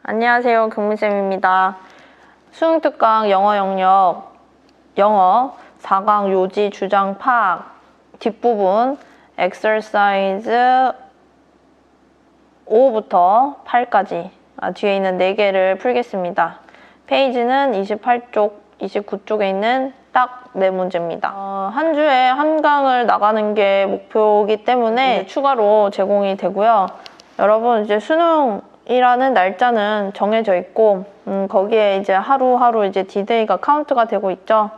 안녕하세요, 경미쌤입니다. 수능 특강 영어 영역, 영어 4강 요지 주장 파악 뒷부분 exercise 5부터 8까지 뒤에 있는 4개를 풀겠습니다. 페이지는 28쪽, 29쪽에 있는 딱 4문제입니다. 한 주에 한 강을 나가는 게 목표이기 때문에 추가로 제공이 되고요. 여러분 이제 수능이라는 날짜는 정해져 있고 거기에 이제 하루하루 이제 디데이가 카운트가 되고 있죠.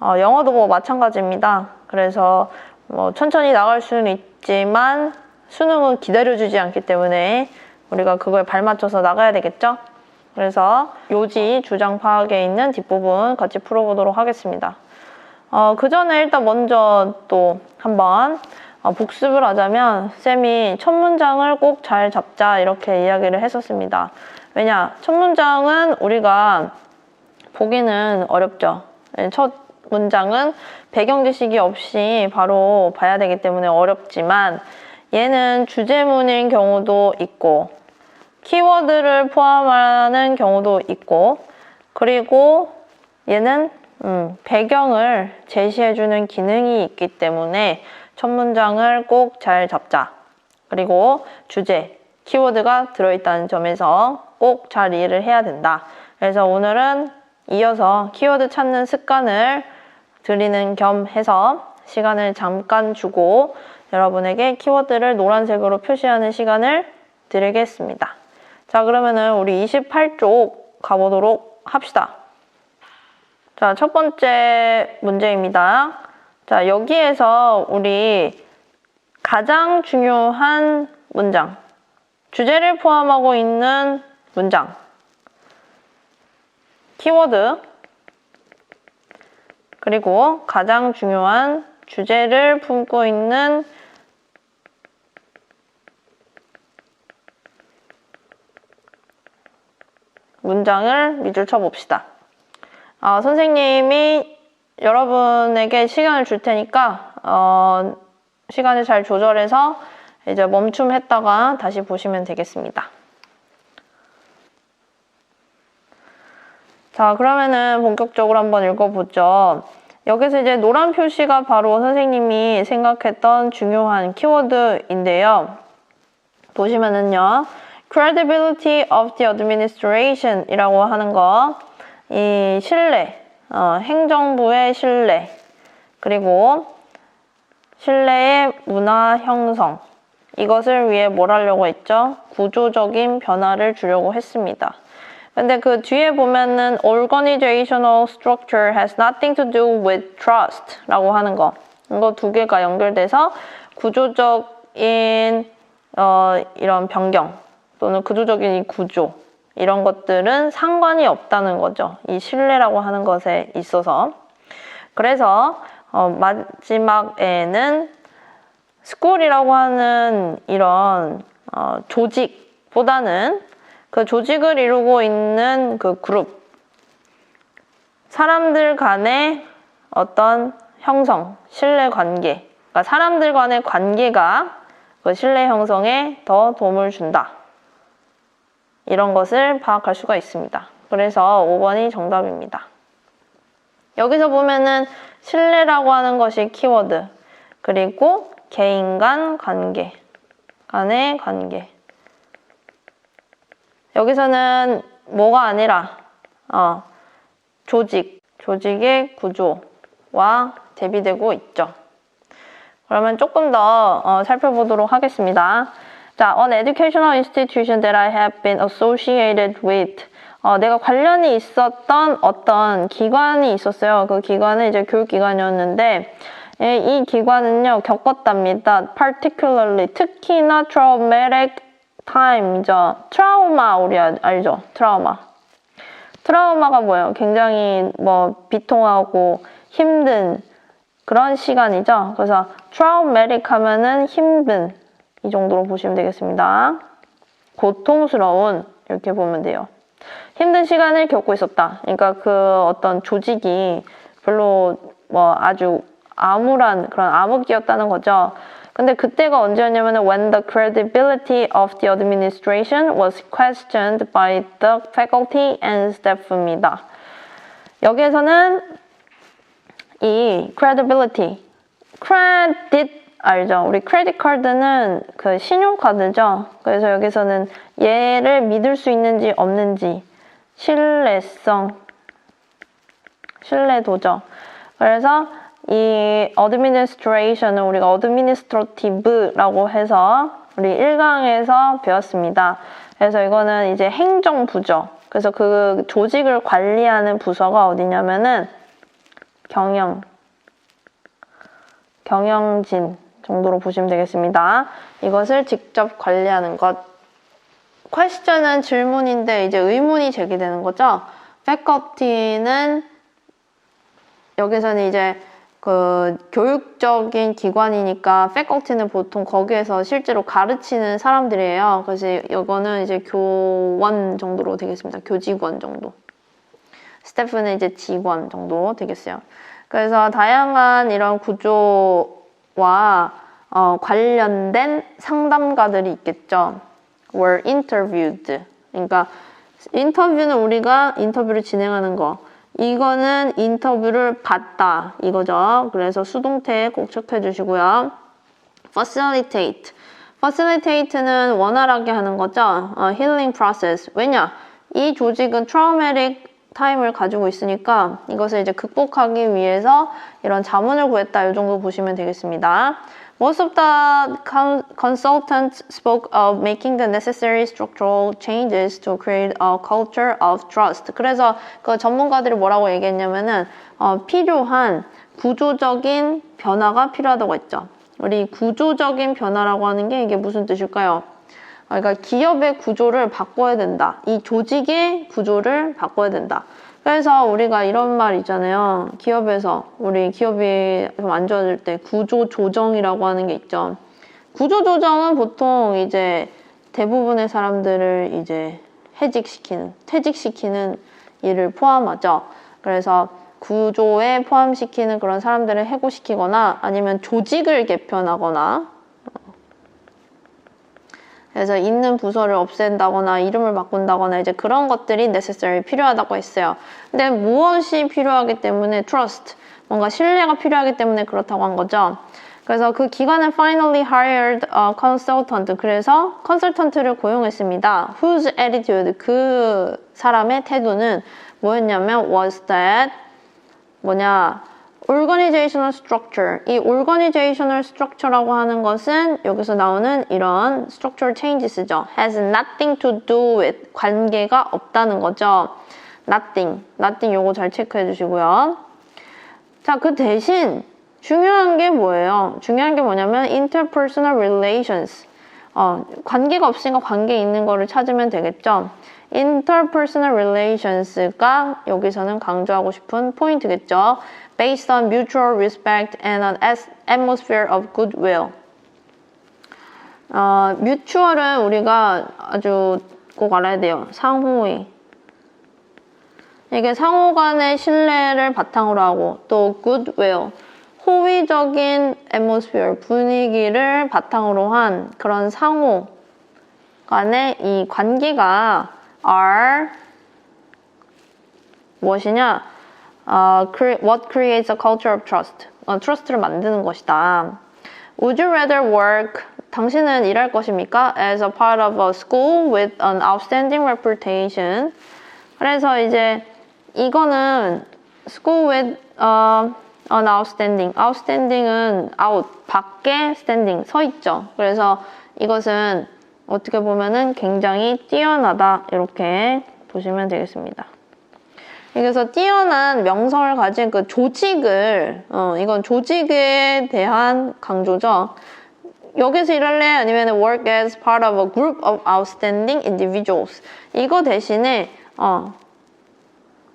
영어도 뭐 마찬가지입니다. 그래서 뭐 천천히 나갈 수는 있지만 수능은 기다려주지 않기 때문에 우리가 그거에 발맞춰서 나가야 되겠죠. 그래서 요지 주장 파악에 있는 뒷부분 같이 풀어보도록 하겠습니다. 그 전에 일단 먼저 또 한번 복습을 하자면 쌤이 첫 문장을 꼭 잘 잡자 이렇게 이야기를 했었습니다. 왜냐? 첫 문장은 우리가 보기는 어렵죠. 첫 문장은 배경 지식이 없이 바로 봐야 되기 때문에 어렵지만 얘는 주제문인 경우도 있고 키워드를 포함하는 경우도 있고 그리고 얘는 배경을 제시해주는 기능이 있기 때문에 첫 문장을 꼭 잘 잡자. 그리고 주제, 키워드가 들어있다는 점에서 꼭 잘 이해를 해야 된다. 그래서 오늘은 이어서 키워드 찾는 습관을 드리는 겸 해서 시간을 잠깐 주고 여러분에게 키워드를 노란색으로 표시하는 시간을 드리겠습니다. 자, 그러면은 우리 28쪽 가보도록 합시다. 자, 첫 번째 문제입니다. 자, 여기에서 우리 가장 중요한 문장, 주제를 포함하고 있는 문장, 키워드, 그리고 가장 중요한 주제를 품고 있는 문장을 밑줄 쳐봅시다. 선생님이 여러분에게 시간을 줄 테니까 시간을 잘 조절해서 이제 멈춤했다가 다시 보시면 되겠습니다. 자, 그러면은 본격적으로 한번 읽어보죠. 여기서 이제 노란 표시가 바로 선생님이 생각했던 중요한 키워드인데요. 보시면은요. credibility of the administration 이라고 하는 거, 이 신뢰, 행정부의 신뢰, 그리고 신뢰의 문화 형성, 이것을 위해 뭘 하려고 했죠? 구조적인 변화를 주려고 했습니다. 근데 그 뒤에 보면은 organizational structure has nothing to do with trust 라고 하는 거, 이거 두 개가 연결돼서 구조적인 이런 변경 또는 구조적인 이 구조, 이런 것들은 상관이 없다는 거죠. 이 신뢰라고 하는 것에 있어서. 그래서 마지막에는 school이라고 하는 이런 조직보다는 그 조직을 이루고 있는 그 그룹, 사람들 간의 어떤 형성, 신뢰 관계, 그러니까 사람들 간의 관계가 그 신뢰 형성에 더 도움을 준다. 이런 것을 파악할 수가 있습니다. 그래서 5번이 정답입니다. 여기서 보면은 신뢰라고 하는 것이 키워드, 그리고 개인 간 관계, 간의 관계. 여기서는 뭐가 아니라 조직의 구조와 대비되고 있죠. 그러면 조금 더 살펴보도록 하겠습니다. 자, an educational institution that I have been associated with. 내가 관련이 있었던 어떤 기관이 있었어요. 그 기관은 이제 교육기관이었는데 이 기관은요 겪었답니다. particularly, 특히나 traumatic time이죠. 트라우마 우리 알죠? 트라우마가 뭐예요? 굉장히 비통하고 힘든 그런 시간이죠. 그래서 traumatic 하면은 힘든, 이 정도로 보시면 되겠습니다. 고통스러운, 이렇게 보면 돼요. 힘든 시간을 겪고 있었다. 그러니까 그 어떤 조직이 별로 아주 암울한 그런 암흑기였다는 거죠. 근데 그때가 언제였냐면 when the credibility of the administration was questioned by the faculty and staff입니다. 여기에서는 이 credibility, credit 알죠? 우리 크레딧 카드는 그 신용카드죠. 그래서 여기서는 얘를 믿을 수 있는지 없는지 신뢰성, 신뢰도죠. 그래서 이 administration은 우리가 administrative라고 해서 우리 1강에서 배웠습니다. 그래서 이거는 이제 행정부죠. 그래서 그 조직을 관리하는 부서가 어디냐면은 경영진 정도로 보시면 되겠습니다. 이것을 직접 관리하는 것. question은 질문인데 이제 의문이 제기되는 거죠. faculty는 여기서는 이제 그 교육적인 기관이니까 faculty는 보통 거기에서 실제로 가르치는 사람들이에요. 그래서 이거는 이제 교원 정도로 되겠습니다. 교직원 정도. staff는 이제 직원 정도 되겠어요. 그래서 다양한 이런 구조와 관련된 상담가들이 있겠죠. were interviewed. 그러니까 인터뷰는 우리가 인터뷰를 진행하는 거. 이거는 인터뷰를 받다 이거죠. 그래서 수동태 꼭 체크해 주시고요. facilitate. facilitate는 원활하게 하는 거죠. healing process. 왜냐? 이 조직은 traumatic 타임을 가지고 있으니까 이것을 이제 극복하기 위해서 이런 자문을 구했다 이 정도 보시면 되겠습니다. Most of the consultants spoke of making the necessary structural changes to create a culture of trust. 그래서 그 전문가들이 뭐라고 얘기했냐면은 필요한 구조적인 변화가 필요하다고 했죠. 우리 구조적인 변화라고 하는 게 이게 무슨 뜻일까요? 그러니까 기업의 구조를 바꿔야 된다. 이 조직의 구조를 바꿔야 된다. 그래서 우리가 이런 말 있잖아요. 기업에서 우리 기업이 좀 안 좋아질 때 구조 조정이라고 하는 게 있죠. 구조 조정은 보통 이제 대부분의 사람들을 이제 퇴직시키는 일을 포함하죠. 그래서 구조에 포함시키는 그런 사람들을 해고시키거나 아니면 조직을 개편하거나 그래서 있는 부서를 없앤다거나 이름을 바꾼다거나 이제 그런 것들이 necessary 필요하다고 했어요. 근데 무엇이 필요하기 때문에 trust, 뭔가 신뢰가 필요하기 때문에 그렇다고 한 거죠. 그래서 그 기관은 finally hired a consultant. 그래서 컨설턴트를 고용했습니다. Whose attitude, 그 사람의 태도는 뭐였냐면 was that organizational structure. 이 organizational structure라고 하는 것은 여기서 나오는 이런 structural changes죠. has nothing to do with 관계가 없다는 거죠. nothing 요거 잘 체크해 주시고요. 자, 그 대신 중요한 게 뭐예요? 중요한 게 뭐냐면 interpersonal relations. 관계가 없으니까 관계 있는 거를 찾으면 되겠죠. interpersonal relations가 여기서는 강조하고 싶은 포인트겠죠. Based on mutual respect and an atmosphere of goodwill. mutual은 우리가 아주 꼭 알아야 돼요. 상호의. 이게 상호 간의 신뢰를 바탕으로 하고 또 goodwill. 호의적인 atmosphere, 분위기를 바탕으로 한 그런 상호 간의 이 관계가 are 무엇이냐? What creates a culture of trust? trust를 만드는 것이다. Would you rather work? 당신은 일할 것입니까? As a part of a school with an outstanding reputation. 그래서 이제 이거는 school with an outstanding. outstanding은 out, 밖에 standing, 서 있죠. 그래서 이것은 어떻게 보면은 굉장히 뛰어나다 이렇게 보시면 되겠습니다. 그래서 뛰어난 명성을 가진 그 조직을 이건 조직에 대한 강조죠. 여기서 일할래? 아니면 work as part of a group of outstanding individuals. 이거 대신에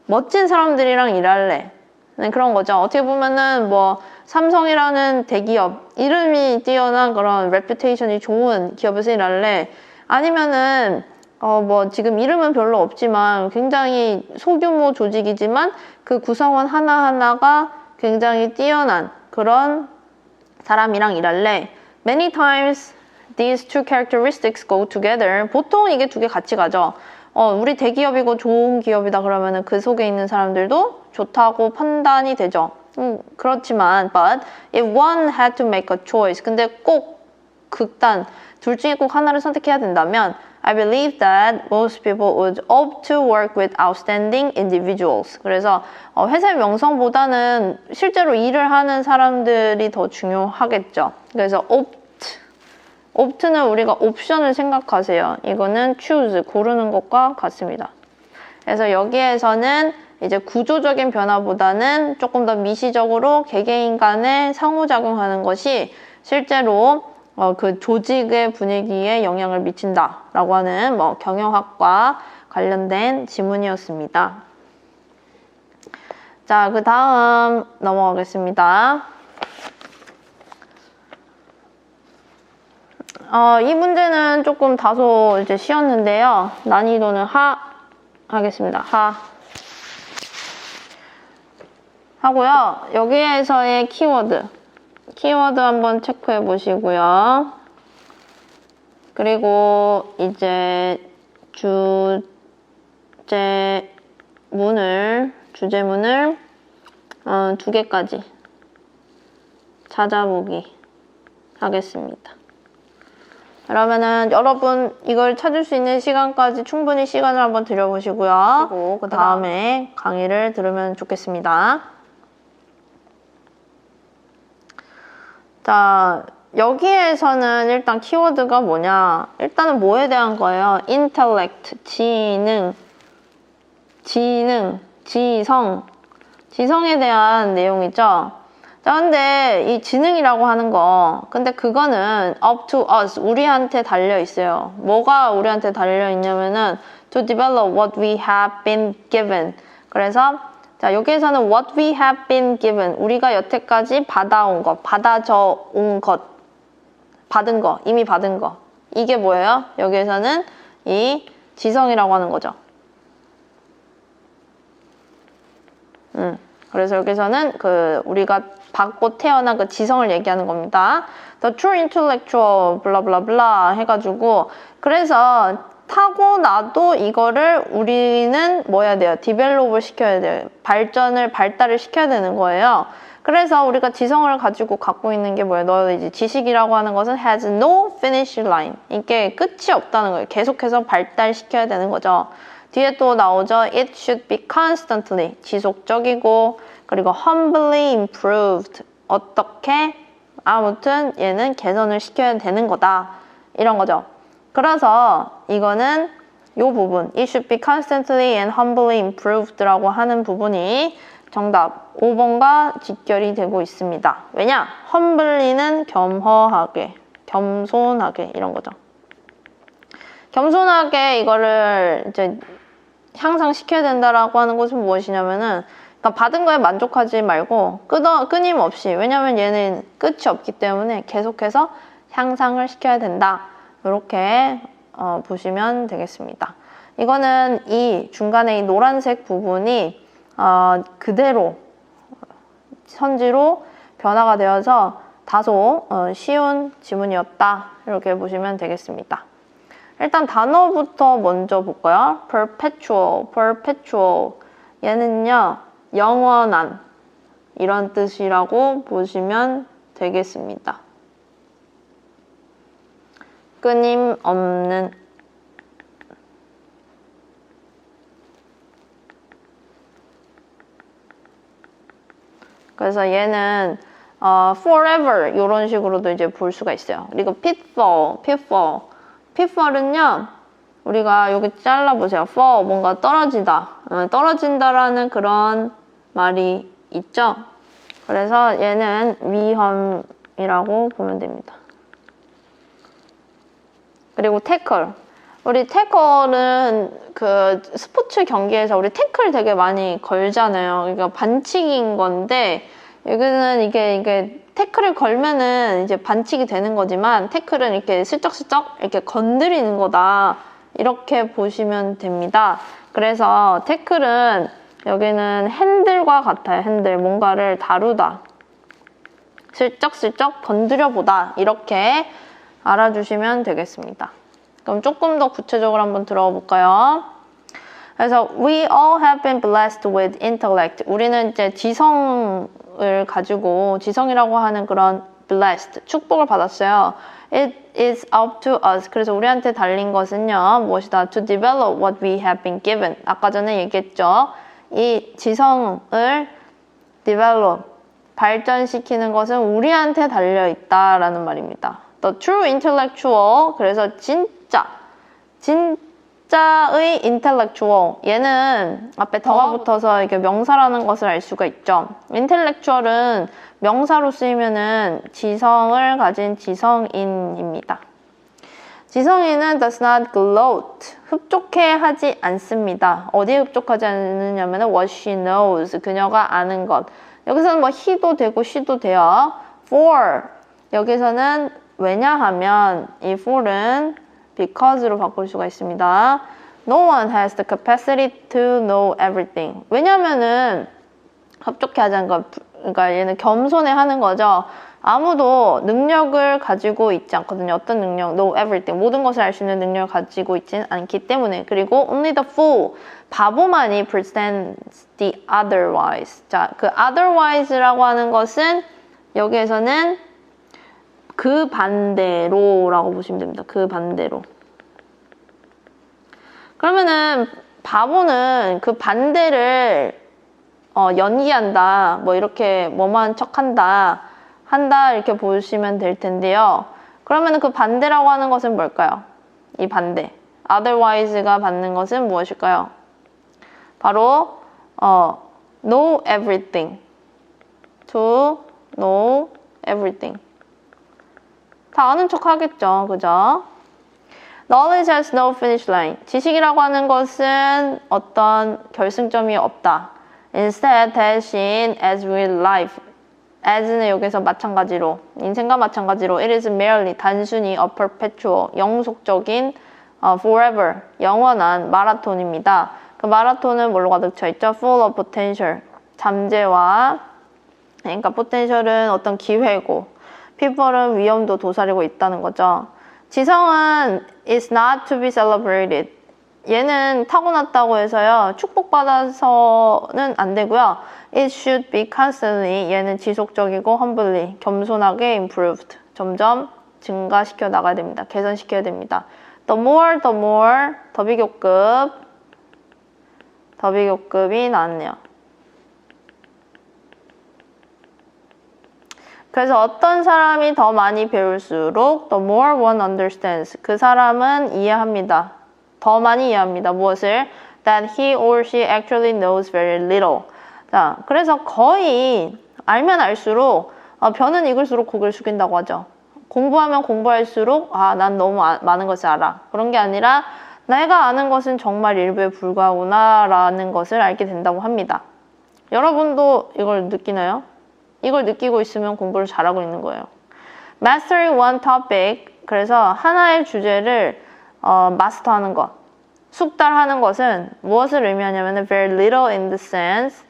멋진 사람들이랑 일할래. 네, 그런 거죠. 어떻게 보면은 뭐 삼성이라는 대기업 이름이 뛰어난 그런 reputation이 좋은 기업에서 일할래. 아니면은 뭐 지금 이름은 별로 없지만 굉장히 소규모 조직이지만 그 구성원 하나하나가 굉장히 뛰어난 그런 사람이랑 일할래. many times these two characteristics go together. 보통 이게 두 개 같이 가죠. 우리 대기업이고 좋은 기업이다 그러면은 그 속에 있는 사람들도 좋다고 판단이 되죠. 그렇지만 but if one had to make a choice. 근데 꼭 극단 둘 중에 꼭 하나를 선택해야 된다면 I believe that most people would opt to work with outstanding individuals. 그래서 회사의 명성보다는 실제로 일을 하는 사람들이 더 중요하겠죠. 그래서 opt는 우리가 옵션을 생각하세요. 이거는 choose, 고르는 것과 같습니다. 그래서 여기에서는 이제 구조적인 변화보다는 조금 더 미시적으로 개개인 간에 상호작용하는 것이 실제로 그 조직의 분위기에 영향을 미친다라고 하는 경영학과 관련된 지문이었습니다. 자, 그 다음 넘어가겠습니다. 이 문제는 조금 다소 이제 쉬웠는데요. 난이도는 하겠습니다. 하고요. 여기에서의 키워드 한번 체크해 보시고요. 그리고 이제 주제문을 2개까지 찾아보기 하겠습니다. 그러면은 여러분 이걸 찾을 수 있는 시간까지 충분히 시간을 한번 들여보시고요. 그리고 그 다음에 강의를 들으면 좋겠습니다. 자, 여기에서는 일단 키워드가 뭐냐? 일단은 뭐에 대한 거예요? intellect, 지성에 대한 내용이죠. 자, 근데 이 지능이라고 하는 거, 근데 그거는 up to us, 우리한테 달려 있어요. 뭐가 우리한테 달려 있냐면은 to develop what we have been given. 그래서 자, 여기에서는 what we have been given, 우리가 여태까지 받아온 것, 받아져 온 것, 받은 거, 이미 받은 거. 이게 뭐예요? 여기에서는 이 지성이라고 하는 거죠. 그래서 여기서는 우리가 받고 태어난 그 지성을 얘기하는 겁니다. The true intellectual 블라블라블라 해가지고 그래서 타고나도 이거를 우리는 뭐 해야 돼요? 디벨롭을 시켜야 돼요. 발달을 시켜야 되는 거예요. 그래서 우리가 지성을 가지고 갖고 있는 게 뭐예요? 너 이제 지식이라고 하는 것은 has no finish line. 이게 끝이 없다는 거예요. 계속해서 발달시켜야 되는 거죠. 뒤에 또 나오죠. It should be constantly. 지속적이고 그리고 humbly improved. 어떻게? 아무튼 얘는 개선을 시켜야 되는 거다. 이런 거죠. 그래서 이거는 이 부분 It should be constantly and humbly improved라고 하는 부분이 정답 5번과 직결이 되고 있습니다. 왜냐? humbly는 겸허하게, 겸손하게 이런 거죠. 겸손하게 이거를 이제 향상시켜야 된다라고 하는 것은 무엇이냐면은 그러니까 받은 거에 만족하지 말고 끊임없이, 왜냐면 얘는 끝이 없기 때문에 계속해서 향상을 시켜야 된다. 이렇게 보시면 되겠습니다. 이거는 이 중간에 이 노란색 부분이 그대로 선지로 변화가 되어서 다소 쉬운 지문이었다. 이렇게 보시면 되겠습니다. 일단 단어부터 먼저 볼까요? perpetual. 얘는요, 영원한 이런 뜻이라고 보시면 되겠습니다. 끊임없는. 그래서 얘는 forever 이런 식으로도 이제 볼 수가 있어요. 그리고 pitfall은요, 우리가 여기 잘라보세요. fall 뭔가 떨어지다, 떨어진다라는 그런 말이 있죠. 그래서 얘는 위험이라고 보면 됩니다. 그리고 태클. 우리 태클은 그 스포츠 경기에서 우리 태클 되게 많이 걸잖아요. 그러니까 반칙인 건데, 여기는 이게 태클을 걸면은 이제 반칙이 되는 거지만, 태클은 이렇게 슬쩍슬쩍 이렇게 건드리는 거다. 이렇게 보시면 됩니다. 그래서 태클은 여기는 핸들과 같아요. 핸들. 뭔가를 다루다. 슬쩍슬쩍 건드려보다 이렇게 알아주시면 되겠습니다. 그럼 조금 더 구체적으로 한번 들어가 볼까요? 그래서 we all have been blessed with intellect. 우리는 이제 지성을 가지고 지성이라고 하는 그런 blessed, 축복을 받았어요. It is up to us. 그래서 우리한테 달린 것은요. 무엇이다? To develop what we have been given. 아까 전에 얘기했죠. 이 지성을 develop, 발전시키는 것은 우리한테 달려있다라는 말입니다. The true intellectual, 그래서 진짜의 intellectual. 얘는 앞에 더가 붙어서 이게 명사라는 것을 알 수가 있죠. intellectual은 명사로 쓰이면은 지성을 가진 지성인입니다. 지성인은 does not gloat, 흡족해하지 않습니다. 어디에 흡족하지 않느냐면은 what she knows, 그녀가 아는 것. 여기서는 뭐 he도 되고 she도 돼요. for, 여기서는 왜냐하면 이 for은 because로 바꿀 수가 있습니다. No one has the capacity to know everything. 왜냐면은 흡족해하지 않는 것, 그러니까 얘는 겸손해 하는 거죠. 아무도 능력을 가지고 있지 않거든요. 어떤 능력? Know everything. 모든 것을 알 수 있는 능력을 가지고 있지는 않기 때문에. 그리고 only the fool. 바보만이 pretends the otherwise. 자, 그 otherwise라고 하는 것은 여기에서는 그 반대로라고 보시면 됩니다. 그 반대로. 그러면은 바보는 그 반대를 연기한다. 뭐 이렇게 뭐만 척한다. 이렇게 보시면 될 텐데요. 그러면 그 반대라고 하는 것은 뭘까요? 이 반대. otherwise가 받는 것은 무엇일까요? 바로 know everything. to know everything. 다 아는 척 하겠죠. 그죠? Knowledge has no finish line. 지식이라고 하는 것은 어떤 결승점이 없다. Instead, 대신 as real life. as는 여기서 마찬가지로, 인생과 마찬가지로 it is merely, 단순히 a perpetual, 영속적인 forever, 영원한 마라톤입니다. 그 마라톤은 뭘로 가득 차 있죠? full of potential, 잠재와, 그러니까 potential은 어떤 기회고, people은 위험도 도사리고 있다는 거죠. 지성은 is not to be celebrated. 얘는 타고났다고 해서요. 축복받아서는 안 되고요. It should be constantly. 얘는 지속적이고 humbly, 겸손하게 improved. 점점 증가시켜 나가야 됩니다. 개선시켜야 됩니다. The more, 더비교급이 나왔네요. 그래서 어떤 사람이 더 많이 배울수록 the more one understands. 그 사람은 이해합니다. 더 많이 이해합니다. 무엇을? That he or she actually knows very little. 자, 그래서 거의 알면 알수록 변은 익을수록 고개를 숙인다고 하죠. 공부하면 공부할수록 난 너무 많은 것을 알아. 그런 게 아니라 내가 아는 것은 정말 일부에 불과하구나 라는 것을 알게 된다고 합니다. 여러분도 이걸 느끼나요? 이걸 느끼고 있으면 공부를 잘하고 있는 거예요. Mastering one topic. 그래서 하나의 주제를 마스터하는 것, 숙달하는 것은 무엇을 의미하냐면 very little in the sense,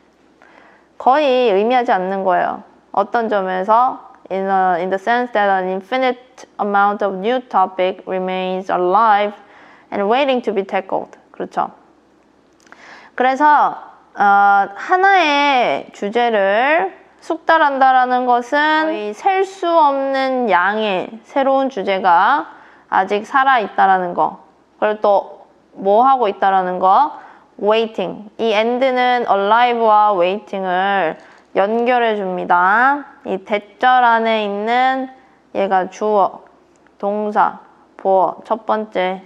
거의 의미하지 않는 거예요. 어떤 점에서 in the sense that an infinite amount of new topic remains alive and waiting to be tackled. 그렇죠. 그래서 하나의 주제를 숙달한다라는 것은 거의 셀 수 없는 양의 새로운 주제가 아직 살아있다라는 거. 그리고 또 뭐 하고 있다라는 거? waiting. 이 and는 alive와 waiting을 연결해 줍니다. 이 대절 안에 있는 얘가 주어, 동사, 보어, 첫 번째,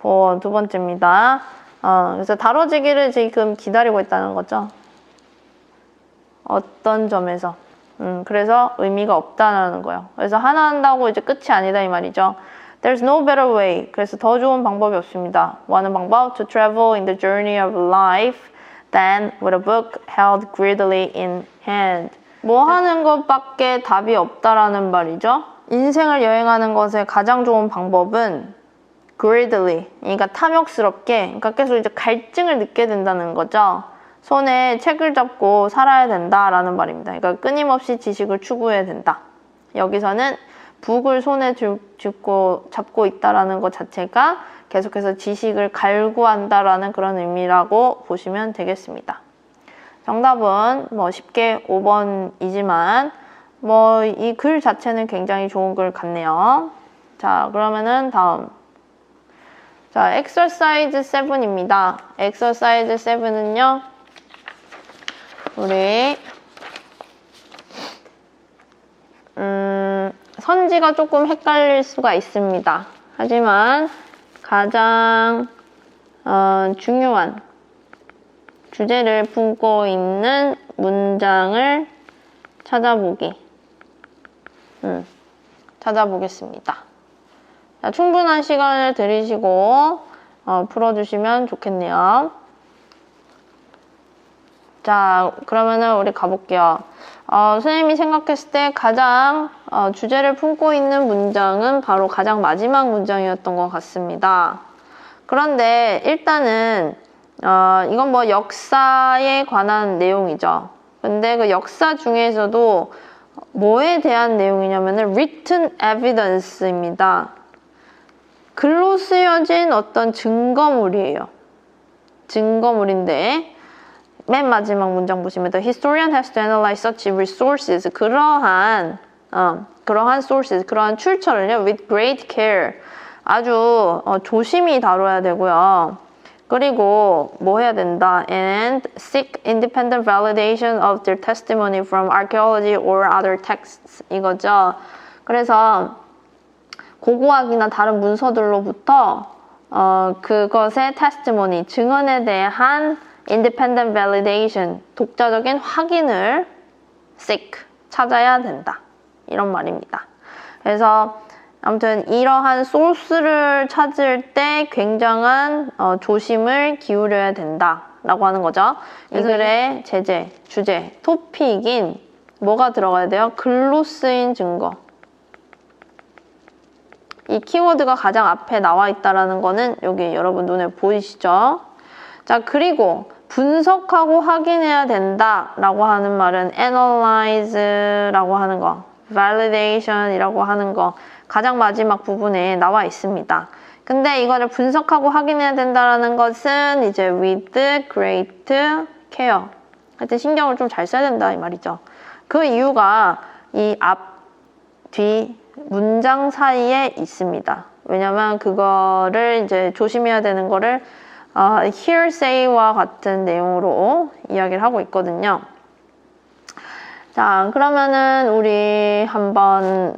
보어, 두 번째입니다. 그래서 다뤄지기를 지금 기다리고 있다는 거죠. 어떤 점에서. 그래서 의미가 없다는 거예요. 그래서 하나 한다고 이제 끝이 아니다 이 말이죠. There's no better way. 그래서 더 좋은 방법이 없습니다. 뭐 하는 방법? To travel in the journey of life than with a book held greedily in hand. 뭐 하는 것밖에 답이 없다라는 말이죠. 인생을 여행하는 것의 가장 좋은 방법은 greedily, 그러니까 탐욕스럽게, 그러니까 계속 이제 갈증을 느끼게 된다는 거죠. 손에 책을 잡고 살아야 된다라는 말입니다. 그러니까 끊임없이 지식을 추구해야 된다. 여기서는 북을 손에 잡고 있다라는 것 자체가 계속해서 지식을 갈구한다라는 그런 의미라고 보시면 되겠습니다. 정답은 뭐 쉽게 5번이지만 뭐 이 글 자체는 굉장히 좋은 글 같네요. 자, 그러면은 다음. 자, exercise 7입니다. exercise 7은요. 우리 선지가 조금 헷갈릴 수가 있습니다. 하지만 가장 중요한 주제를 품고 있는 문장을 찾아보겠습니다. 자, 충분한 시간을 들이시고 풀어주시면 좋겠네요. 자, 그러면은 우리 가볼게요. 선생님이 생각했을 때 가장 주제를 품고 있는 문장은 바로 가장 마지막 문장이었던 것 같습니다. 그런데 일단은 이건 뭐 역사에 관한 내용이죠. 근데 그 역사 중에서도 뭐에 대한 내용이냐면은 written evidence입니다. 글로 쓰여진 어떤 증거물이에요. 증거물인데 맨 마지막 문장 보시면 The historian has to analyze such resources. 그러한 sources, 그러한 출처를요 with great care. 아주 조심히 다뤄야 되고요. 그리고 뭐 해야 된다? And seek independent validation of their testimony from archaeology or other texts. 이거죠. 그래서 고고학이나 다른 문서들로부터 그것의 testimony, 증언에 대한 independent validation, 독자적인 확인을 seek, 찾아야 된다. 이런 말입니다. 그래서 아무튼 이러한 소스를 찾을 때 굉장한 조심을 기울여야 된다라고 하는 거죠. 이 글의 제재, 주제, 토픽인 뭐가 들어가야 돼요? 글로 쓰인 증거. 이 키워드가 가장 앞에 나와 있다는 거는 여기 여러분 눈에 보이시죠? 자, 그리고 분석하고 확인해야 된다라고 하는 말은 analyze라고 하는 거, validation이라고 하는 거 가장 마지막 부분에 나와 있습니다. 근데 이거를 분석하고 확인해야 된다는 것은 이제 with great care. 하여튼 신경을 좀 잘 써야 된다 이 말이죠. 그 이유가 이 앞, 뒤 문장 사이에 있습니다. 왜냐면 그거를 이제 조심해야 되는 거를 hearsay와 같은 내용으로 이야기를 하고 있거든요. 자, 그러면은 우리 한번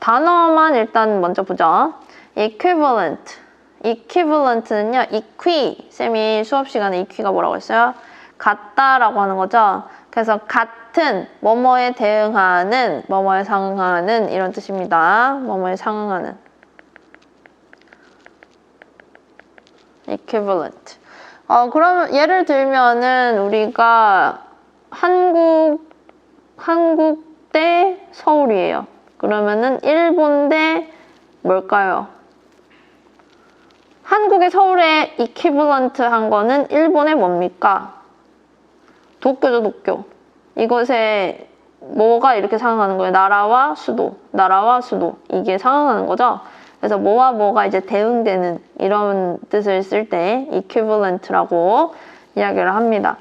단어만 일단 먼저 보죠. equivalent. equivalent는요, equi. 쌤이 수업 시간에 equi가 뭐라고 했어요? 같다라고 하는 거죠. 그래서 같은, 뭐뭐에 대응하는, 뭐뭐에 상응하는 이런 뜻입니다. 뭐뭐에 상응하는. equivalent. 그러면 예를 들면은 우리가 한국 대 서울이에요. 그러면은 일본 대 뭘까요? 한국의 서울에 equivalent 한 거는 일본의 뭡니까? 도쿄죠, 도쿄. 이것에 뭐가 이렇게 상응하는 거예요? 나라와 수도. 이게 상응하는 거죠? 그래서 뭐와 뭐가 이제 대응되는 이런 뜻을 쓸 때 equivalent라고 이야기를 합니다.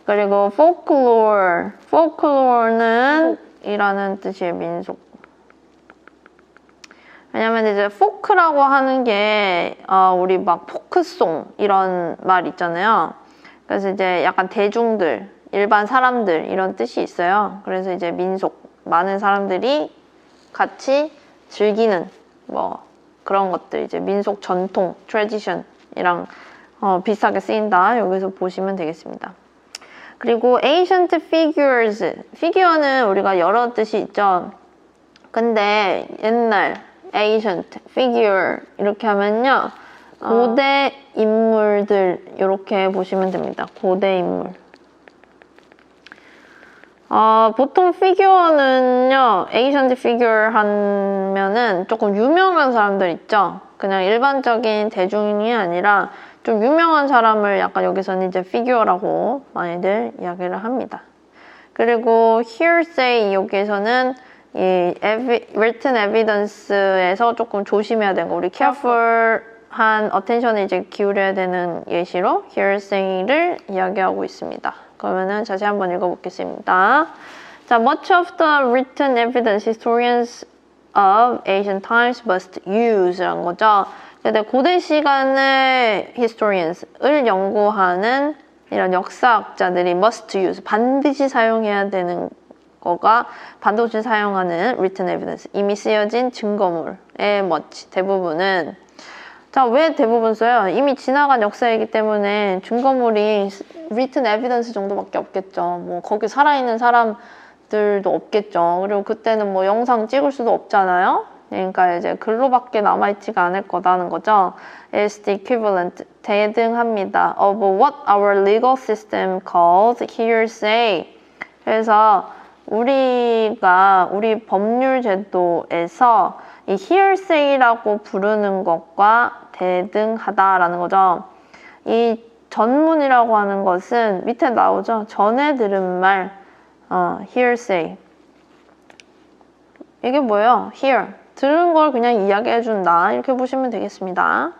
그리고 folklore는 이라는 뜻이에요, 민속. 왜냐면 이제 folk라고 하는 게 우리 막 포크송 이런 말 있잖아요. 그래서 이제 약간 대중들, 일반 사람들 이런 뜻이 있어요. 그래서 이제 민속, 많은 사람들이 같이 즐기는 뭐 그런 것들, 이제 민속 전통, tradition이랑 비슷하게 쓰인다. 여기서 보시면 되겠습니다. 그리고 ancient figures, figure는 우리가 여러 뜻이 있죠. 근데 옛날 ancient figure 이렇게 하면요, 고대 인물들 이렇게 보시면 됩니다. 고대 인물. 보통 figure는요, ancient figure 하면은 조금 유명한 사람들 있죠. 그냥 일반적인 대중이 아니라 좀 유명한 사람을 약간 여기서는 이제 figure라고 많이들 이야기를 합니다. 그리고 hearsay 여기에서는 이 written evidence에서 조금 조심해야 되는 거, 우리 careful한 attention을 이제 기울여야 되는 예시로 hearsay를 이야기하고 있습니다. 그러면은 자세히 한번 읽어보겠습니다. 자, much of the written evidence historians of ancient times must use라는 거죠. 근데 고대 시간의 historians을 연구하는 이런 역사학자들이 must use, 반드시 사용해야 되는 거가 반드시 사용하는 written evidence, 이미 쓰여진 증거물의 much, 대부분은. 자, 왜 대부분 써요? 이미 지나간 역사이기 때문에 증거물이 written evidence 정도밖에 없겠죠. 뭐 거기 살아있는 사람들도 없겠죠. 그리고 그때는 뭐 영상 찍을 수도 없잖아요. 그러니까 이제 글로밖에 남아있지가 않을 거다는 거죠. is the equivalent, 대등합니다. of what our legal system calls hearsay. 그래서 우리 법률 제도에서 이 hearsay라고 부르는 것과 대등하다라는 거죠. 이 전문이라고 하는 것은 밑에 나오죠. 전에 들은 말, hearsay. 이게 뭐예요? hear. 들은 걸 그냥 이야기해준다. 이렇게 보시면 되겠습니다.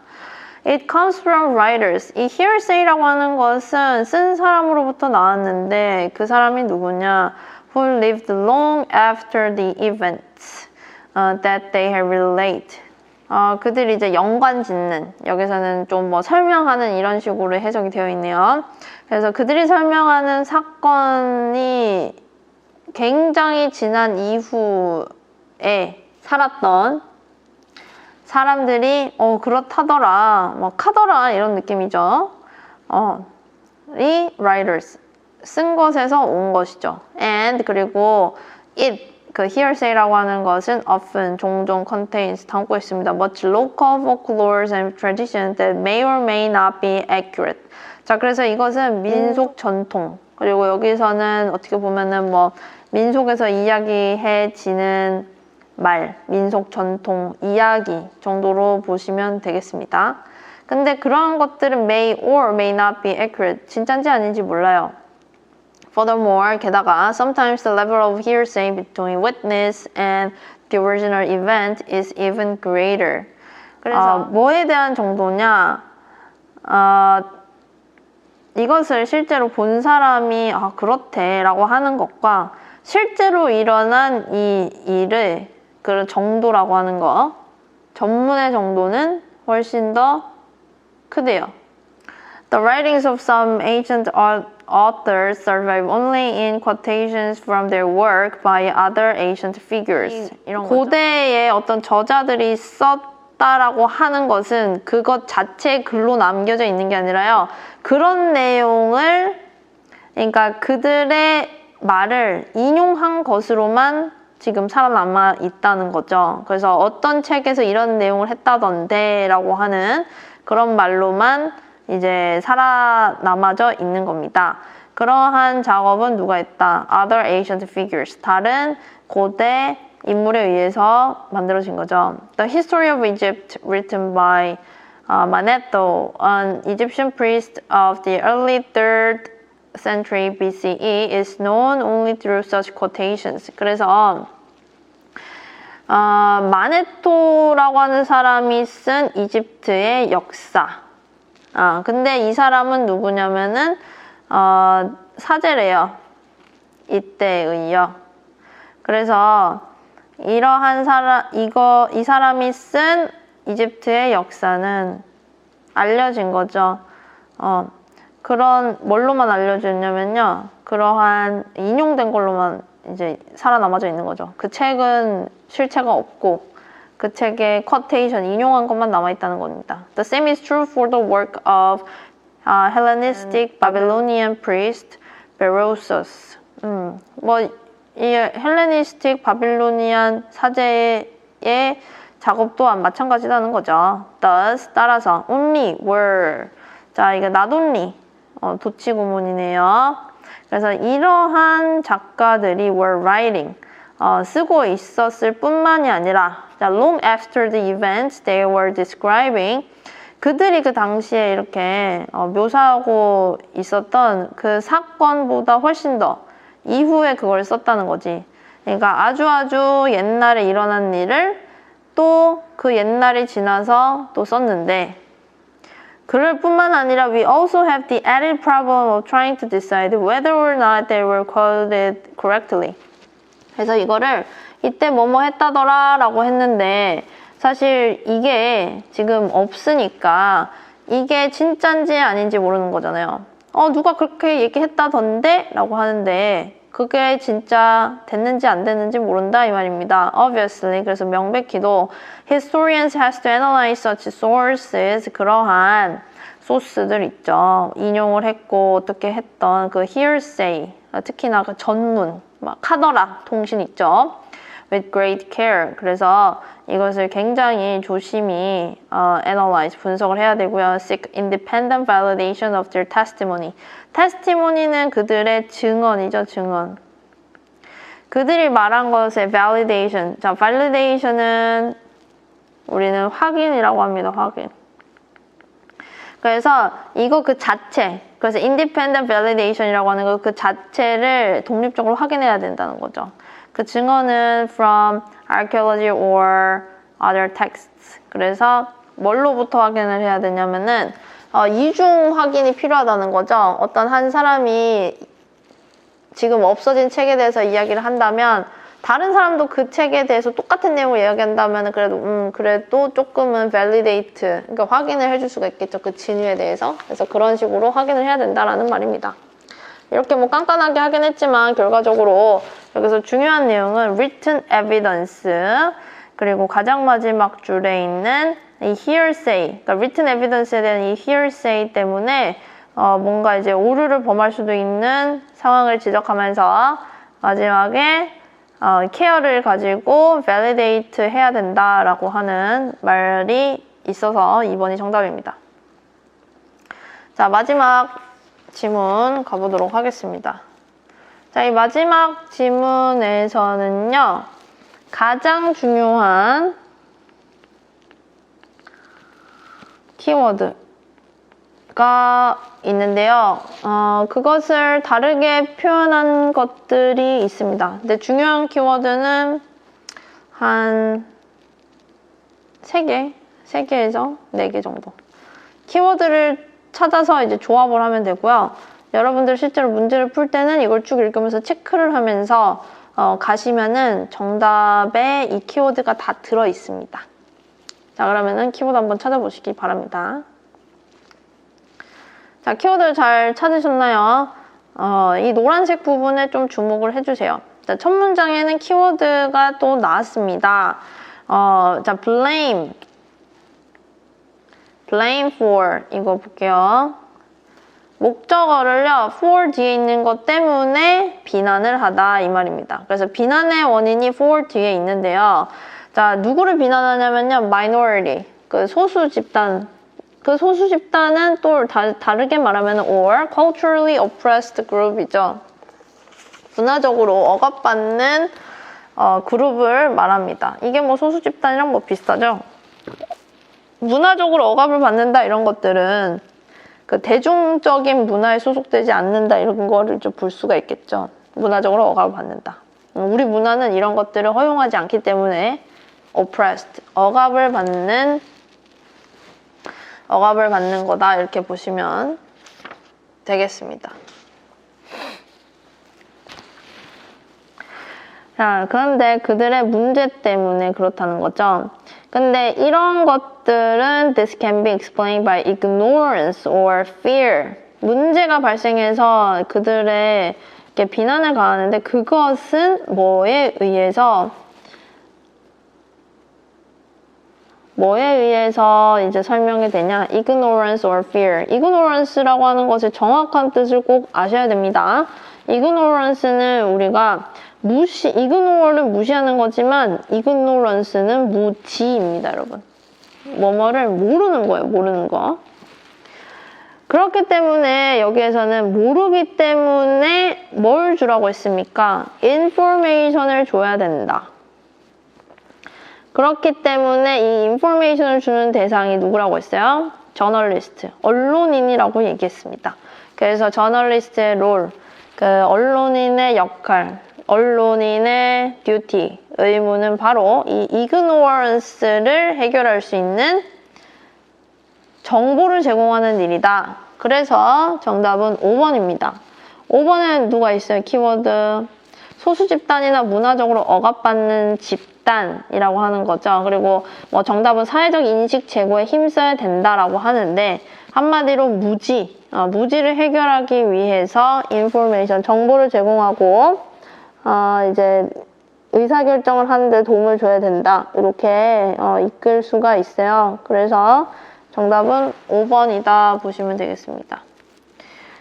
It comes from writers. 이 hearsay라고 하는 것은 쓴 사람으로부터 나왔는데 그 사람이 누구냐? Who lived long after the events that they have relate. 그들이 이제 연관 짓는, 여기서는 좀 뭐 설명하는 이런 식으로 해석이 되어 있네요. 그래서 그들이 설명하는 사건이 굉장히 지난 이후에 살았던 사람들이 그렇다더라, 뭐 카더라 이런 느낌이죠. 이 writers, 쓴 것에서 온 것이죠. and 그리고 it, 그 hearsay라고 하는 것은 often, 종종 contains, 담고 있습니다. much local folklore and traditions that may or may not be accurate. 자, 그래서 이것은 민속 전통, 그리고 여기서는 어떻게 보면은 뭐 민속에서 이야기해지는 말, 민속 전통, 이야기 정도로 보시면 되겠습니다. 근데 그런 것들은 may or may not be accurate, 진짜인지 아닌지 몰라요. Furthermore, 게다가 sometimes the level of hearsay between witness and the original event is even greater. 그래서 뭐에 대한 정도냐? 이것을 실제로 본 사람이 그렇대 라고 하는 것과 실제로 일어난 이 일을 그런 정도라고 하는 거, 전문의 정도는 훨씬 더 크대요. The writings of some ancient authors survive only in quotations from their work by other ancient figures. 이런 고대의 어떤 저자들이 썼다라고 하는 것은 그것 자체의 글로 남겨져 있는 게 아니라요. 그런 내용을, 그러니까 그들의 말을 인용한 것으로만 지금 살아남아 있다는 거죠. 그래서 어떤 책에서 이런 내용을 했다던데 라고 하는 그런 말로만 이제 살아남아져 있는 겁니다. 그러한 작업은 누가 했다? Other ancient figures. 다른 고대 인물에 의해서 만들어진 거죠. The History of Egypt written by Manetho, an Egyptian priest of the early 3rd century BCE is known only through such quotations. 그래서 마네토라고 하는 사람이 쓴 이집트의 역사. 근데 이 사람은 누구냐면은 사제래요. 이때의요. 그래서 이러한 이 사람이 쓴 이집트의 역사는 알려진 거죠. 그런 뭘로만 알려졌냐면요. 그러한 인용된 걸로만 이제 살아남아져 있는 거죠. 그 책은 실체가 없고 그 책의 quotation, 인용한 것만 남아있다는 겁니다. The same is true for the work of Hellenistic Babylonian priest Berosus. 이 헬레니스틱 바빌로니안 사제의 작업 또한 마찬가지라는 거죠. Thus, 따라서 only were. 자, 이게 not only 도치구문이네요. 그래서 이러한 작가들이 were writing, 쓰고 있었을 뿐만이 아니라 자, long after the events they were describing, 그들이 그 당시에 이렇게 묘사하고 있었던 그 사건보다 훨씬 더 이후에 그걸 썼다는 거지. 그러니까 아주 옛날에 일어난 일을 또 그 옛날이 지나서 또 썼는데 그럴 뿐만 아니라 we also have the added problem of trying to decide whether or not they were quoted correctly. 그래서 이거를 이때 뭐뭐 했다더라 라고 했는데 사실 이게 지금 없으니까 이게 진짠지 아닌지 모르는 거잖아요. 누가 그렇게 얘기했다던데? 라고 하는데 그게 진짜 됐는지 안 됐는지 모른다 이 말입니다. Obviously. 그래서 명백히도 historians has to analyze such sources. 그러한 소스들 있죠. 인용을 했고 어떻게 했던 그 hearsay. 특히나 그 전문, 막 하더라 통신 있죠. With great care. 그래서 이것을 굉장히 조심히 analyze, 분석을 해야 되고요. Seek independent validation of their testimony. testimony는 그들의 증언이죠, 증언. 그들이 말한 것의 validation. 자, validation은 우리는 확인이라고 합니다, 확인. 그래서 이거 그 자체, 그래서 independent validation이라고 하는 거 그 자체를 독립적으로 확인해야 된다는 거죠. 그 증언은 from archaeology or other texts. 그래서 뭘로부터 확인을 해야 되냐면은 이중 확인이 필요하다는 거죠. 어떤 한 사람이 지금 없어진 책에 대해서 이야기를 한다면 다른 사람도 그 책에 대해서 똑같은 내용을 이야기한다면 그래도 조금은 validate, 그러니까 확인을 해줄 수가 있겠죠. 그 진위에 대해서. 그래서 그런 식으로 확인을 해야 된다라는 말입니다. 이렇게 뭐 깐깐하게 하긴 했지만 결과적으로 여기서 중요한 내용은 written evidence 그리고 가장 마지막 줄에 있는 이 hearsay, 그러니까 written evidence에 대한 이 hearsay 때문에 뭔가 이제 오류를 범할 수도 있는 상황을 지적하면서 마지막에 care를 가지고 validate 해야 된다라고 하는 말이 있어서 2번이 정답입니다. 자, 마지막 지문 가보도록 하겠습니다. 자, 이 마지막 지문에서는요, 가장 중요한 키워드가 있는데요. 그것을 다르게 표현한 것들이 있습니다. 근데 중요한 키워드는 한 3개에서 4개 정도. 키워드를 찾아서 이제 조합을 하면 되고요. 여러분들 실제로 문제를 풀 때는 이걸 쭉 읽으면서 체크를 하면서 가시면은 정답에 이 키워드가 다 들어 있습니다. 자, 그러면은 키워드 한번 찾아보시기 바랍니다. 자, 키워드 잘 찾으셨나요? 이 노란색 부분에 좀 주목을 해주세요. 자, 첫 문장에는 키워드가 또 나왔습니다. 자, blame for 이거 볼게요. 목적어를요, for 뒤에 있는 것 때문에 비난을 하다 이 말입니다. 그래서 비난의 원인이 for 뒤에 있는데요. 자, 누구를 비난하냐면요, minority, 그 소수 집단. 그 소수 집단은 또 다르게 말하면 or culturally oppressed group이죠. 문화적으로 억압받는 그룹을 말합니다. 이게 뭐 소수 집단이랑 뭐 비슷하죠? 문화적으로 억압을 받는다 이런 것들은 그 대중적인 문화에 소속되지 않는다 이런 거를 좀 볼 수가 있겠죠. 문화적으로 억압을 받는다. 우리 문화는 이런 것들을 허용하지 않기 때문에 oppressed, 억압을 받는 거다 이렇게 보시면 되겠습니다. 자, 그런데 그들의 문제 때문에 그렇다는 거죠. 근데 이런 것들은 this can be explained by ignorance or fear. 문제가 발생해서 그들의 이렇게 비난을 가하는데 그것은 뭐에 의해서 이제 설명이 되냐? ignorance or fear. ignorance라고 하는 것의 정확한 뜻을 꼭 아셔야 됩니다. ignorance는 우리가 ignore는 무시하는 거지만 ignorance는 무지입니다, 여러분. 뭐뭐를 모르는 거예요, 모르는 거. 그렇기 때문에 여기에서는 모르기 때문에 뭘 주라고 했습니까? information을 줘야 된다. 그렇기 때문에 이 인포메이션을 주는 대상이 누구라고 했어요? 저널리스트, 언론인이라고 얘기했습니다. 그래서 저널리스트의 롤, 그 언론인의 역할, 언론인의 듀티, 의무는 바로 이 ignorance를 해결할 수 있는 정보를 제공하는 일이다. 그래서 정답은 5번입니다. 5번에 누가 있어요? 키워드. 소수 집단이나 문화적으로 억압받는 집단이라고 하는 거죠. 그리고 뭐 정답은 사회적 인식 제고에 힘써야 된다라고 하는데 한마디로 무지를 해결하기 위해서 인포메이션, 정보를 제공하고 이제 의사결정을 하는데 도움을 줘야 된다. 이렇게 이끌 수가 있어요. 그래서 정답은 5번이다 보시면 되겠습니다.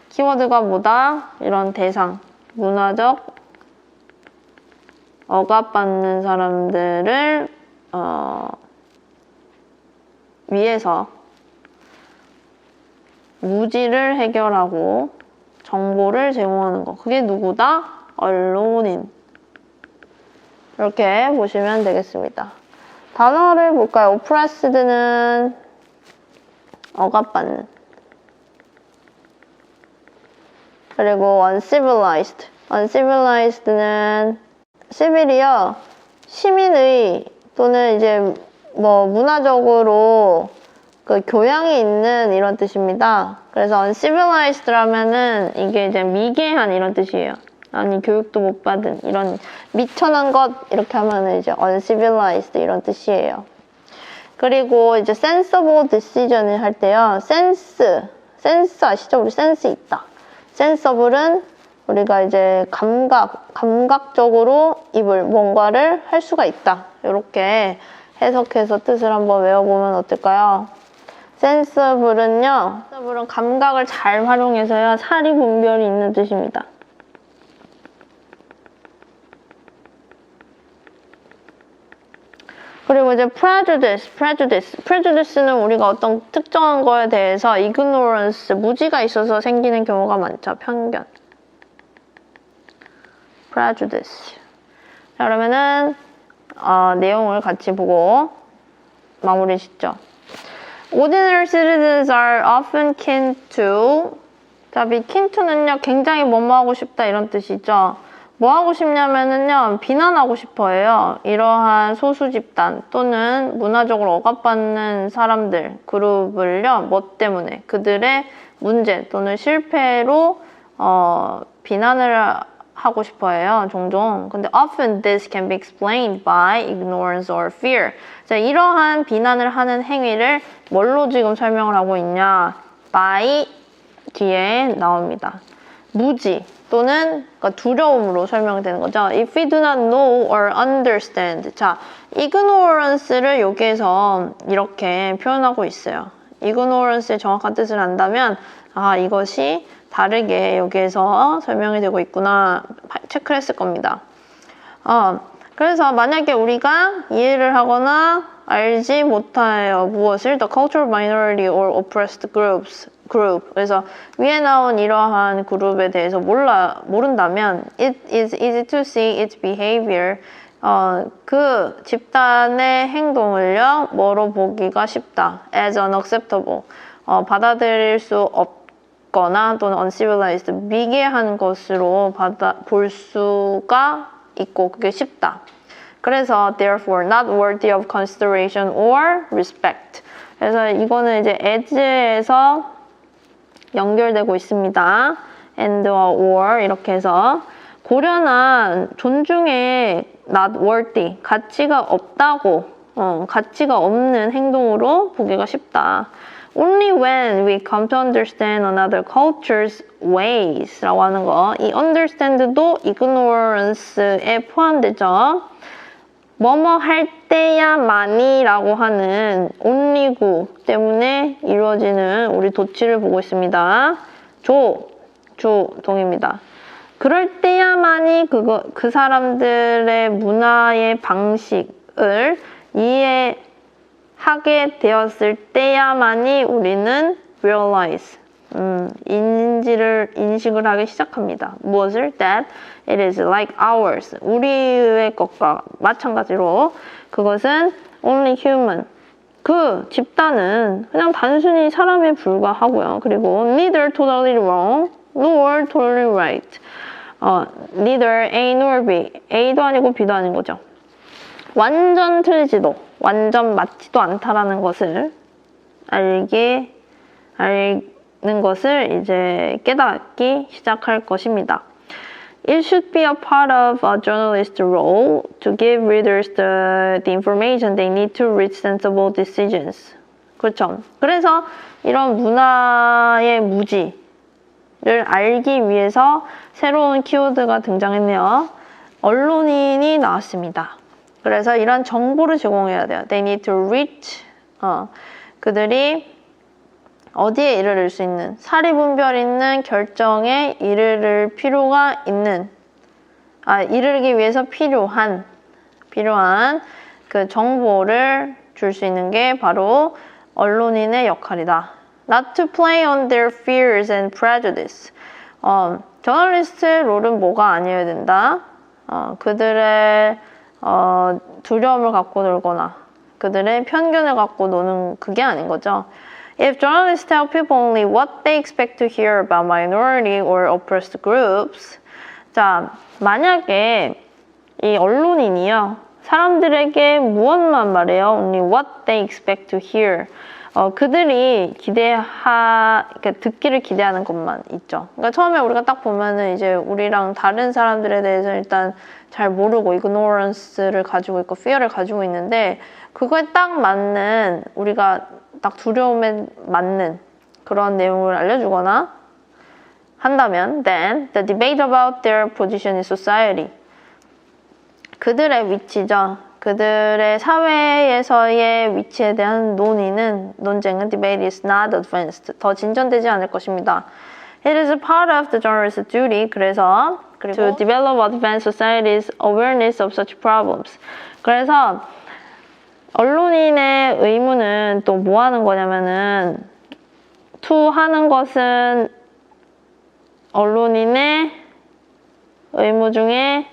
키워드가 뭐다? 이런 대상, 문화적 억압받는 사람들을 위해서 무지를 해결하고 정보를 제공하는 거. 그게 누구다? 언론인. 이렇게 보시면 되겠습니다. 단어를 볼까요? oppressed는 억압받는. 그리고 uncivilized는 시빌이요. 시민의 또는 이제 뭐 문화적으로 그 교양이 있는 이런 뜻입니다. 그래서 uncivilized라면은 이게 이제 미개한 이런 뜻이에요. 아니 교육도 못 받은 이런 미천한 것 이렇게 하면은 이제 uncivilized 이런 뜻이에요. 그리고 이제 sensible decision을 할 때요. sense 아시죠? 우리 sense 있다. sensible은 우리가 이제 감각적으로 뭔가를 할 수가 있다. 이렇게 해석해서 뜻을 한번 외워보면 어떨까요? sensible은요, 감각을 잘 활용해서요, 사리 분별이 있는 뜻입니다. 그리고 이제 prejudice는 우리가 어떤 특정한 거에 대해서 ignorance, 무지가 있어서 생기는 경우가 많죠. 편견. prejudice. 자, 그러면은 내용을 같이 보고 마무리 짓죠. Ordinary citizens are often kin to. 자, 이 kin to는요, 굉장히 뭐뭐 하고 싶다 이런 뜻이죠. 뭐 하고 싶냐면은요, 비난하고 싶어요. 이러한 소수 집단 또는 문화적으로 억압받는 사람들, 그룹을요, 뭐 때문에? 그들의 문제 또는 실패로 비난을 하고 싶어해요, 종종. 근데 often this can be explained by ignorance or fear. 자, 이러한 비난을 하는 행위를 뭘로 지금 설명을 하고 있냐? by 뒤에 나옵니다. 무지 또는 그러니까 두려움으로 설명되는 거죠. If we do not know or understand. 자, ignorance를 여기에서 이렇게 표현하고 있어요. ignorance의 정확한 뜻을 안다면 이것이 다르게 여기에서 설명이 되고 있구나 체크를 했을 겁니다. 그래서 만약에 우리가 이해를 하거나 알지 못해요. 무엇을? The cultural minority or oppressed group. 그래서 위에 나온 이러한 그룹에 대해서 모른다면 it is easy to see its behavior. 그 집단의 행동을요, 뭐로 보기가 쉽다. as unacceptable. 받아들일 수 없거나 또는 uncivilized, 미개한 것으로 볼 수가 있고 그게 쉽다. 그래서 therefore not worthy of consideration or respect. 그래서 이거는 이제 as에서 연결되고 있습니다. and와 or 이렇게 해서 고려나 존중에 not worthy, 가치가 없다고, 가치가 없는 행동으로 보기가 쉽다. Only when we come to understand another culture's ways 라고 하는 거. 이 understand도 ignorance에 포함되죠. 뭐뭐 할 때야만이 라고 하는 only구 때문에 이루어지는 우리 도치를 보고 있습니다. 주동입니다. 그럴 때야만이 그 사람들의 문화의 방식을 이해하게 되었을 때야만이 우리는 realize, 인식을 하기 시작합니다. 무엇을? That it is like ours. 우리의 것과 마찬가지로 그것은 only human. 그 집단은 그냥 단순히 사람에 불과하고요. 그리고 neither totally wrong nor totally right. neither A nor B. A도 아니고 B도 아닌 거죠. 완전 틀리지도, 완전 맞지도 않다라는 것을 알는 것을 이제 깨닫기 시작할 것입니다. It should be a part of a journalist's role to give readers the information they need to reach sensible decisions. 그렇죠. 그래서 이런 문화의 무지를 알기 위해서 새로운 키워드가 등장했네요. 언론인이 나왔습니다. 그래서 이런 정보를 제공해야 돼요. They need to reach. 그들이 어디에 이르를 수 있는, 사리분별 있는 결정에 이르를 필요가 있는, 이르기 위해서 필요한 그 정보를 줄 수 있는 게 바로 언론인의 역할이다. Not to play on their fears and prejudice. 저널리스트의 롤은 뭐가 아니어야 된다. 그들의 두려움을 갖고 놀거나 그들의 편견을 갖고 노는 그게 아닌 거죠. If journalists tell people only what they expect to hear about minority or oppressed groups, 자, 만약에 이 언론인이요, 사람들에게 무엇만 말해요? Only what they expect to hear. 그들이 그러니까 듣기를 기대하는 것만 있죠. 그러니까 처음에 우리가 딱 보면은 이제 우리랑 다른 사람들에 대해서 일단 잘 모르고 ignorance를 가지고 있고 fear를 가지고 있는데 그거에 딱 맞는 우리가 딱 두려움에 맞는 그런 내용을 알려주거나 한다면 then the debate about their position in society 그들의 위치죠. 그들의 사회에서의 위치에 대한 논쟁은 debate is not advanced. 더 진전되지 않을 것입니다. It is a part of the journalist's duty. 그리고 to develop advanced society's awareness of such problems. 그래서 언론인의 의무는 또 뭐 하는 거냐면은 to 하는 것은 언론인의 의무 중에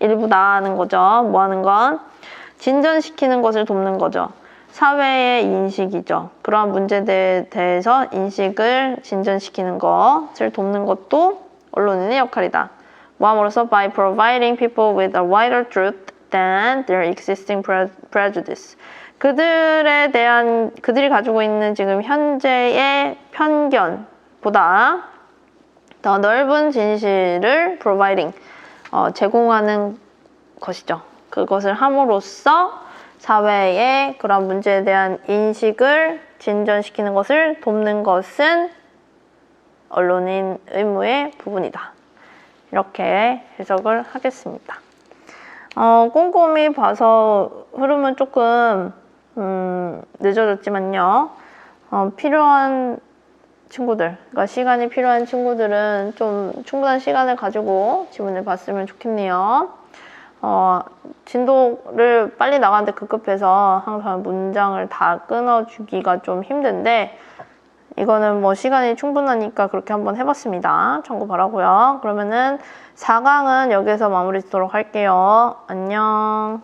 일부다는 거죠. 뭐 하는 건? 진전시키는 것을 돕는 거죠. 사회의 인식이죠. 그러한 문제에 대해서 인식을 진전시키는 것을 돕는 것도 언론인의 역할이다. 뭐함으로써 by providing people with a wider truth than their existing prejudice. 그들이 가지고 있는 지금 현재의 편견보다 더 넓은 진실을 providing, 제공하는 것이죠. 그것을 함으로써 사회의 그런 문제에 대한 인식을 진전시키는 것을 돕는 것은 언론인 의무의 부분이다. 이렇게 해석을 하겠습니다. 꼼꼼히 봐서 흐름은 조금 늦어졌지만요. 필요한 친구들, 그러니까 시간이 필요한 친구들은 좀 충분한 시간을 가지고 지문을 봤으면 좋겠네요. 진도를 빨리 나가는데 급급해서 항상 문장을 다 끊어주기가 좀 힘든데 이거는 뭐 시간이 충분하니까 그렇게 한번 해봤습니다. 참고 바라고요. 그러면은 4강은 여기서 마무리 짓도록 할게요. 안녕.